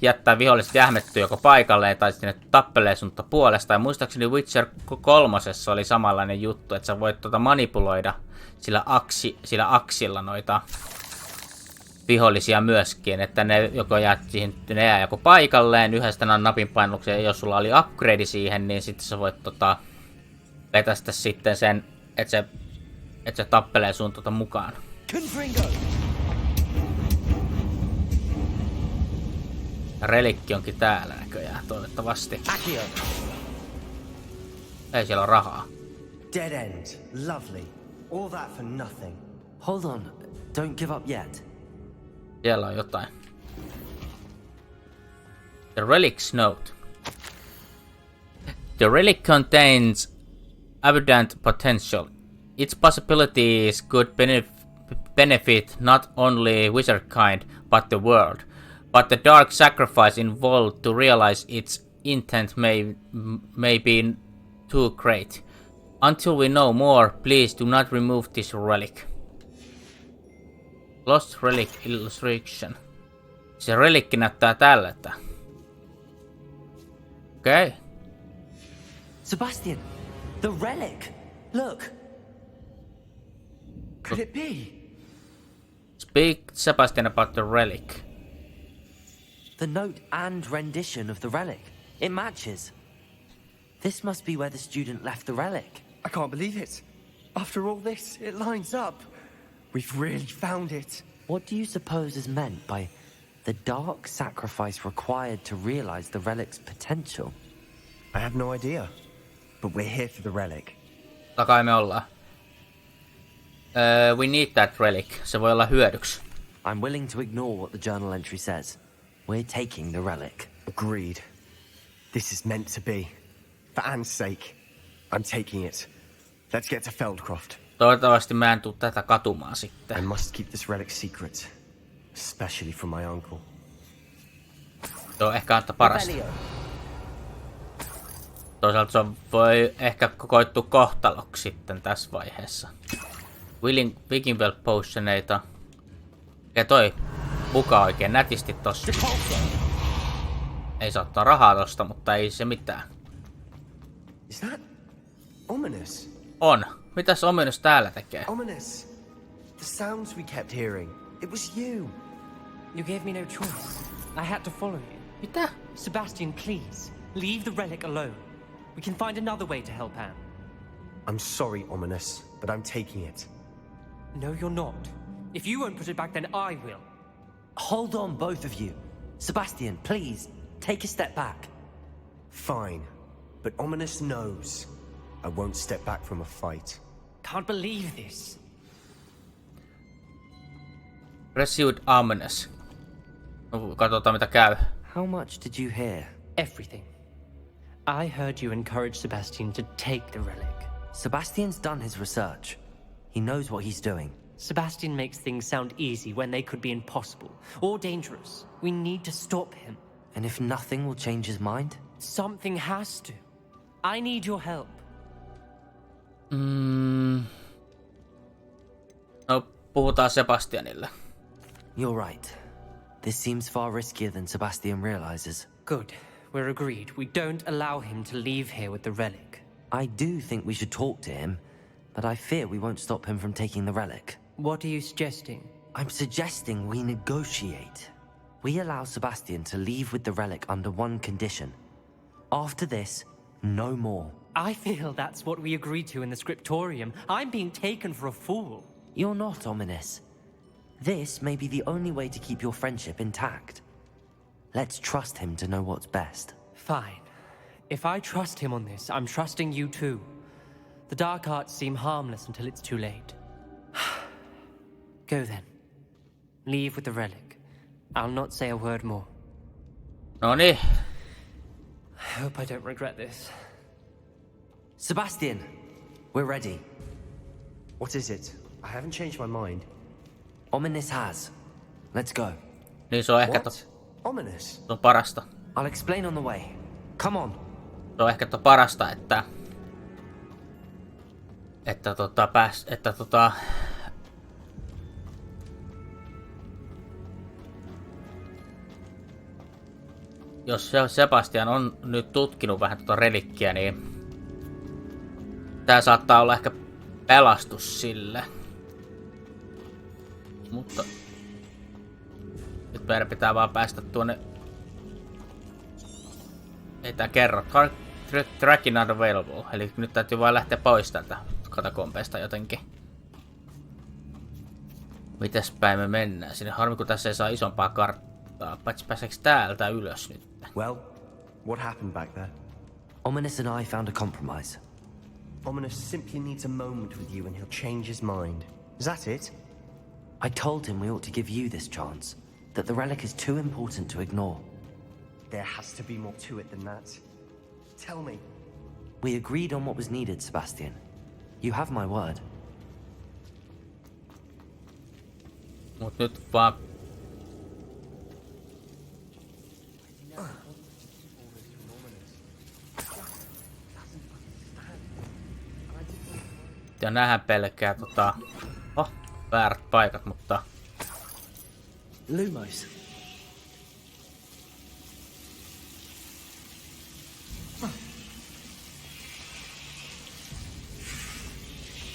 jättää viholliset jähmettyä joko paikalleen tai sitten ne tappelee sun puolesta. Ja muistaakseni Witcher 3 oli samanlainen juttu, että sä voit manipuloida sillä aksilla noita vihollisia myöskin, että ne joko jää joko paikalleen yhdestä napin painallukseen, ja jos sulla oli upgrade siihen, niin sitten sä voit vetästä sitten sen, että se tappelee sun mukaan. Confringo. Relikki onkin täällä näköjään, toivottavasti. Accio. Ei siellä ole rahaa. Dead end. Lovely. All that for nothing. Hold on, don't give up yet. Siellä on jotain. The Relic's Note. The relic contains abundant potential. Its possibilities could benefit not only wizard kind, but the world. But the dark sacrifice involved to realize its intent may be too great. Until we know more, please do not remove this relic. Lost Relic Illustration. Se relikki näyttää tältä. Okei. Okay. Sebastian, the relic! Look! Could it be? Speak Sebastian about the relic. The note and rendition of the relic. It matches. This must be where the student left the relic. I can't believe it. After all this, it lines up. We've really found it. What do you suppose is meant by the dark sacrifice required to realize the relic's potential? I have no idea. But we're here for the relic. Takai me ollaan. We need that relic. Se voi olla hyödyksi. I'm willing to ignore what the journal entry says. We're taking the relic. Agreed. This is meant to be. For Anne's sake, I'm taking it. Let's get to Feldcroft. Toivottavasti mä en tuu tätä katumaan sitten. I must keep this relic secret. Especially from my uncle. Joo, ehkä antaa parasta. Revelio. Toisaalta se voi ehkä koittua kohtaloksi sitten tässä vaiheessa. Wigginwell potioneita. Ja toi. bugaa oikein nätisti tossa. Ei saa ottaa rahaa tosta, mutta ei se mitään. Is that ominous? On. Mitäs Ominous täällä tekee? Ominous. The sounds we kept hearing. It was you. You gave me no choice. I had to follow you. Mitä? Sebastian, please, leave the relic alone. We can find another way to help Anne. I'm sorry, Ominous, but I'm taking it. No, you're not. If you won't put it back, then I will. Hold on, both of you. Sebastian, please, take a step back. Fine, but Ominous knows I won't step back from a fight. Can't believe this. Pursued Ominous. No, katsotaan mitä käy. How much did you hear? Everything. I heard you encourage Sebastian to take the relic. Sebastian's done his research. He knows what he's doing. Sebastian makes things sound easy when they could be impossible or dangerous. We need to stop him. And if nothing will change his mind? Something has to. I need your help. No, puhutaan Sebastianille. You're right. This seems far riskier than Sebastian realizes. Good. We're agreed. We don't allow him to leave here with the relic. I do think we should talk to him, but I fear we won't stop him from taking the relic. What are you suggesting? I'm suggesting we negotiate. We allow Sebastian to leave with the relic under one condition. After this, no more. I feel that's what we agreed to in the scriptorium. I'm being taken for a fool. You're not, Ominous. This may be the only way to keep your friendship intact. Let's trust him to know what's best. Fine. If I trust him on this, I'm trusting you too. The dark arts seem harmless until it's too late. Go then. Leave with the relic. I'll not say a word more. Noniin. I hope I don't regret this. Sebastian, we're ready. What is it? I haven't changed my mind. Ominous has. Let's go. Niin se on ehkä What? Ominous? se on parasta. I'll explain on the way. Come on. Se on ehkä parasta, että jos Sebastian on nyt tutkinut vähän relikkiä, niin tää saattaa olla ehkä pelastus sille. Mutta nyt meidän pitää vaan päästä tuonne. Ei tää kerro. Tracking unavailable. Eli nyt täytyy vaan lähteä pois tältä katakompeista jotenkin. Mites päin me mennään? Sinne harmi kun tässä ei saa isompaa karttaa. Paitsi pääseekö täältä ylös nyt? Well, what happened back there? Ominous and I found a compromise. Ominous simply needs a moment with you and he'll change his mind. Is that it? I told him we ought to give you this chance. That the relic is too important to ignore. There has to be more to it than that. Tell me. We agreed on what was needed, Sebastian. You have my word. Mut nyt vaan ja nähdään pelkkää väärät paikat, mutta Lumos.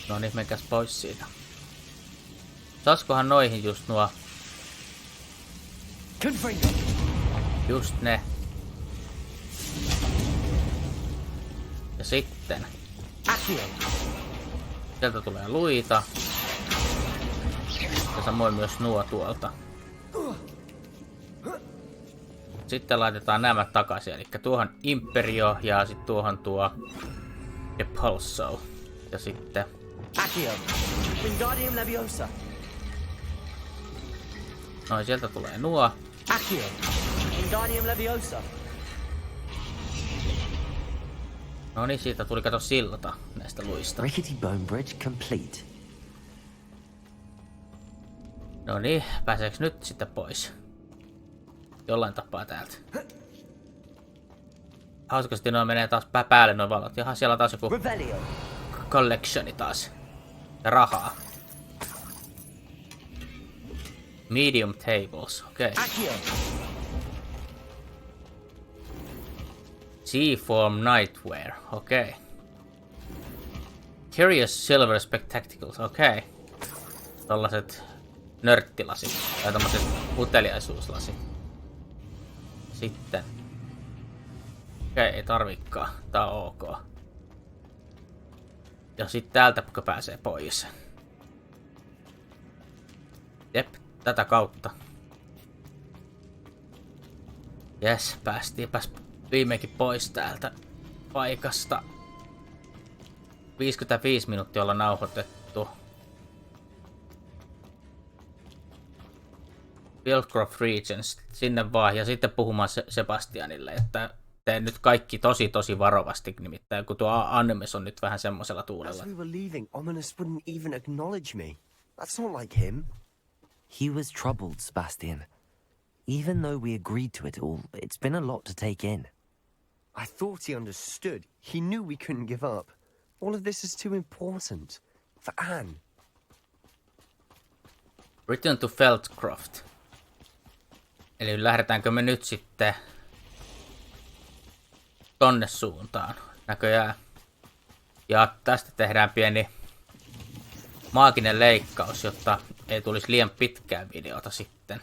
no niin, menkäs pois siitä. Saaskohan noihin just nuo? Confringo. Just ne. Ja sitten Accio. sieltä tulee luita. Ja samoin myös nuo tuolta. Sitten laitetaan nämä takaisin, eli tuohon Imperio ja sitten tuohon tuo Repulso. Ja sitten Accio. Wingardium Leviosa. noin sieltä tulee nuo. Accio. Wingardium Leviosa. No niin, siitä tuli kato silta näistä luista. Rickety bone bridge complete. No niin, pääseekö nyt sitten pois? Jollain tapaa täältä. Hauskasti noin menee taas päälle noin valot. Jaha, siellä on taas joku Revelio. collectioni taas. Ja rahaa. Medium tables, okei. Accio. Seaform nightwear, okei. Curious silver spectacles, okei. Tollaset nörttilasit, tai tommoset uteliaisuuslasit. Sitten. Okei, ei tarvikaan. Tää on ok. Ja sit täältä pääsee pois. Jep, tätä kautta. Jes, päästiinpäs viimeinkin pois täältä paikasta. 55 minuuttia ollaan nauhoitettu. Fieldcroft Regions, sinne vaan, ja sitten puhumaan Sebastianille, että tee nyt kaikki tosi varovasti, nimittäin kun tuo Animes on nyt vähän semmosella tuulella. As we were leaving, Ominous wouldn't even acknowledge me. That's not like him. He was troubled, Sebastian. Even though we agreed to it all, it's been a lot to take in. I thought he understood. He knew we couldn't give up. All of this is too important. For Anne. Return to Feldcroft. Eli lähdetäänkö me nyt sitten tonne suuntaan? Näköjään. Ja tästä tehdään pieni maaginen leikkaus, jotta ei tulisi liian pitkää videota sitten.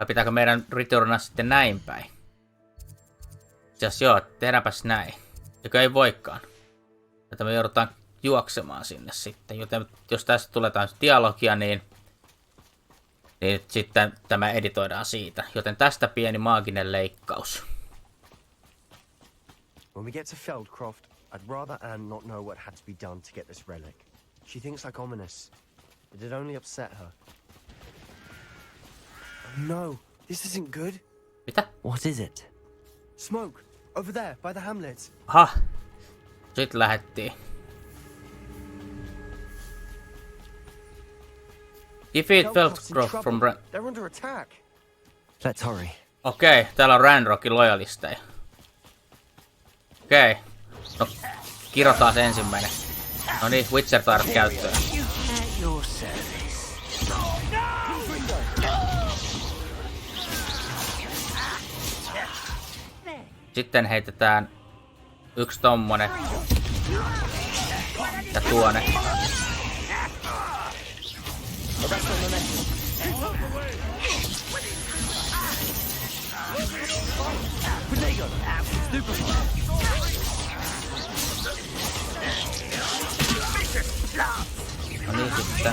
Vai pitääkö meidän returnaa sitten näin päin? Siis joo, tehdäänpäs näin. Joka ei voikaan. Että me joudutaan juoksemaan sinne sitten. Joten jos tästä tulee dialogia, niin sitten tämä editoidaan siitä. Joten tästä pieni maaginen leikkaus. When we get to Feldcroft, I'd rather Anne not know what had to be done to get this relic. She thinks like Ominous. It'd only upset her. Oh no, this isn't good. Mitä? What is it? Smoke, over there, by the hamlet. Aha. Sitten lähettiin. Defeat Feldcroft from They're under attack. Let's hurry. Okei, täällä on Ranrockin lojalisteja. Okei. No, kirotaan se ensimmäinen. No niin, Witcher-taidot käyttöön. Sitten heitetään yksi tommonen. Ja tuone. No niin sitten.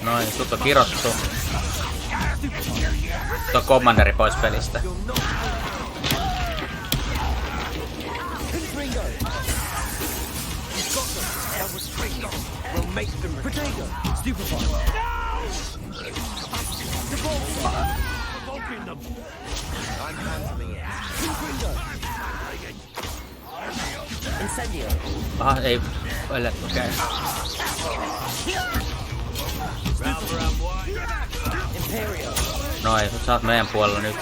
Noin, sut on kirottu. Tuo Commanderi pois pelistä. Aha, ei. Okei. Noin, sä oot meidän puolella nyt.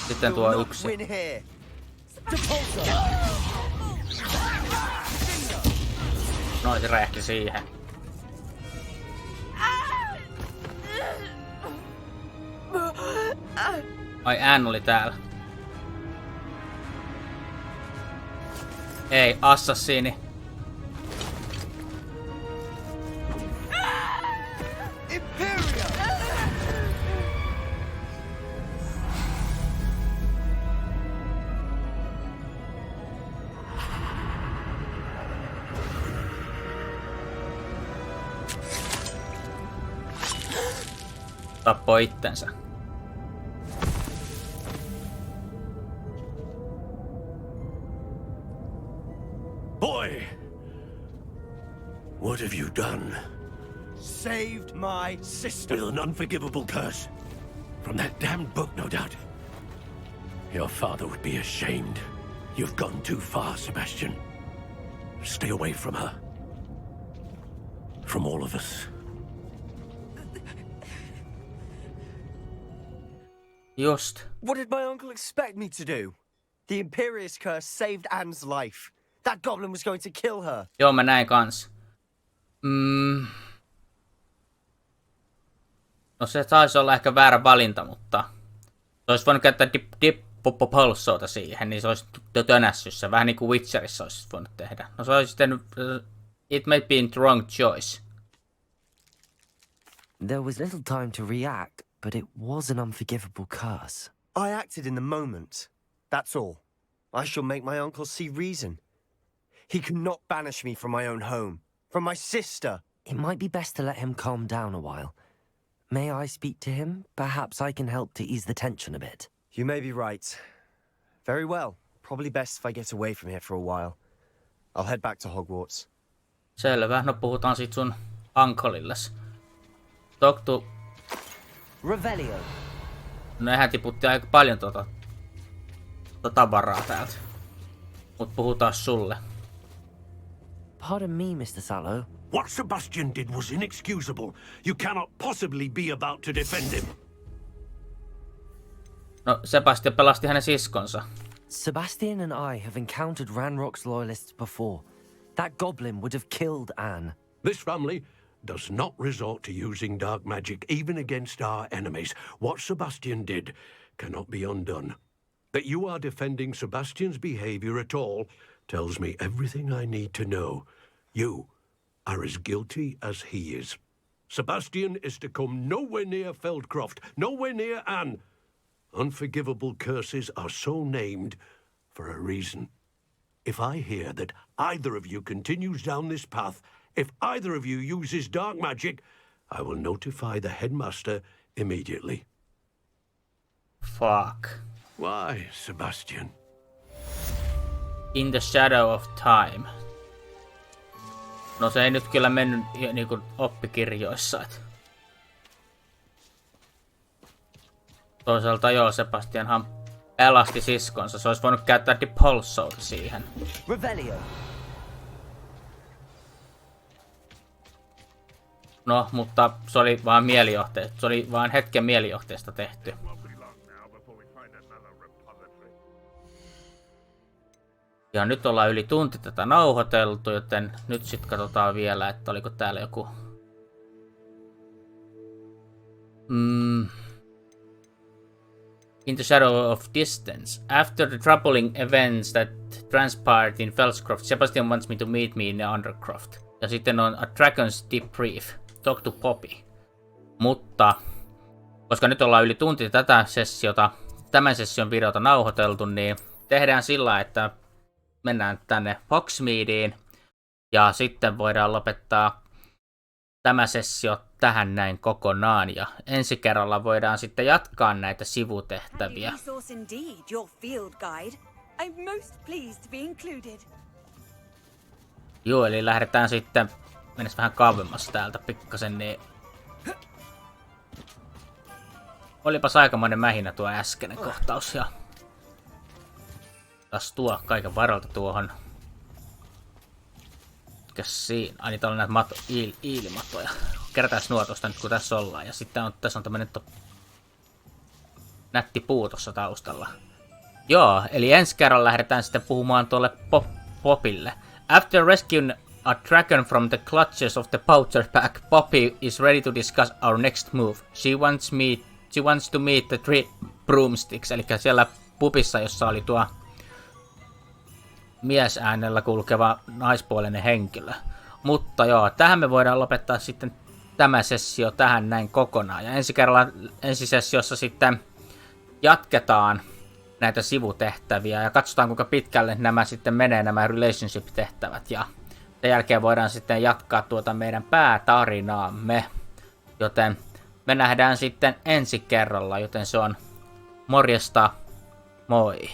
Sitten tuo yksi. Noin, se räjähti siihen. Ai, Anne oli täällä. Ei, assassiini. Tappoi itsensä. Boy! What have you done? Saved my sister. With an unforgivable curse. From that damned book, no doubt. Your father would be ashamed. You've gone too far, Sebastian. Stay away from her. From all of us. Just. What did my uncle expect me to do? The Imperious curse saved Anne's life. That goblin was going to kill her. Joo, mä näin kans. No se taisi olla ehkä väärä valinta, mutta se olisi voinut käyttää dip-pulsouta siihen, niin se olisi tönässyt se. Vähän niin kuin Witcherissa olisi voinut tehdä. No se olisi tehnyt... It may be the wrong choice. There was little time to react, but it was an unforgivable curse. I acted in the moment. That's all. I shall make my uncle see reason. He could not banish me from my own home. From my sister. It might be best to let him calm down a while. May I speak to him? Perhaps I can help to ease the tension a bit. You may be right. Very well. Probably best if I get away from here for a while. I'll head back to Hogwarts. Selvä. No puhutaan sit sun unklelles. Talk to... Revelio. No nehän tiputti aika paljon tavaraa täältä. Mut puhutaan sulle. Pardon me, Mr. Sallow. What Sebastian did was inexcusable. You cannot possibly be about to defend him. No, Sebastian pelasti hänen siskonsa. Sebastian and I have encountered Ranrock's loyalists before. That goblin would have killed Anne. This family does not resort to using dark magic even against our enemies. What Sebastian did cannot be undone. That you are defending Sebastian's behavior at all tells me everything I need to know. You are as guilty as he is. Sebastian is to come nowhere near Feldcroft, nowhere near Anne. Unforgivable curses are so named for a reason. If I hear that either of you continues down this path, if either of you uses dark magic, I will notify the headmaster immediately. Fuck. Why, Sebastian? In the shadow of time. No se ei nyt kyllä mennyt niinku oppikirjoissa. Toisaalta joo, Sebastianhan pelasti siskonsa. Se olisi voinut käyttää Dipulsouta siihen. Revelio. No, mutta se oli vaan mielijohteesta. Se oli vaan hetken mielijohteesta tehty. Ja nyt ollaan yli tunti tätä nauhoiteltu, joten nyt sitten katsotaan vielä, että oliko täällä joku... In the shadow of distance. After the troubling events that transpired in Felscroft, Sebastian wants me to meet me in the Undercroft. Ja sitten on A Dragon's Debrief. Talk to Poppy. Mutta, koska nyt ollaan yli tunti tätä sessiota, tämän session videota nauhoiteltu, niin tehdään sillä, että mennään tänne Hogsmeadeen ja sitten voidaan lopettaa tämä sessio tähän näin kokonaan ja ensi kerralla voidaan sitten jatkaa näitä sivutehtäviä. Joo, eli lähdetään sitten, mennessä vähän kauemmas täältä pikkasen, niin olipas aikamoinen mähinä tuo äskeinen kohtaus ja taas tuo kaiken varalta tuohon. Mikäs siinä? Ai niin, täällä on näitä iilimatoja. Kerätään nuo tosta nyt kun tässä ollaan. Ja sitten tässä on tämmönen nätti puu tossa taustalla. Joo, eli ensi kerralla lähdetään sitten puhumaan tuolle Popille. After rescuing a dragon from the clutches of the Poucher Pack, Poppy is ready to discuss our next move. She wants to meet the three broomsticks. Eli siellä pubissa, jossa oli tuo miesäänellä kulkeva naispuolinen henkilö. Mutta joo, tähän me voidaan lopettaa sitten tämä sessio tähän näin kokonaan. Ja ensi sessiossa sitten jatketaan näitä sivutehtäviä ja katsotaan kuinka pitkälle nämä sitten menee nämä relationship-tehtävät. Ja sen jälkeen voidaan sitten jatkaa tuota meidän päätarinaamme. Joten me nähdään sitten ensi kerralla, joten se on morjesta, moi!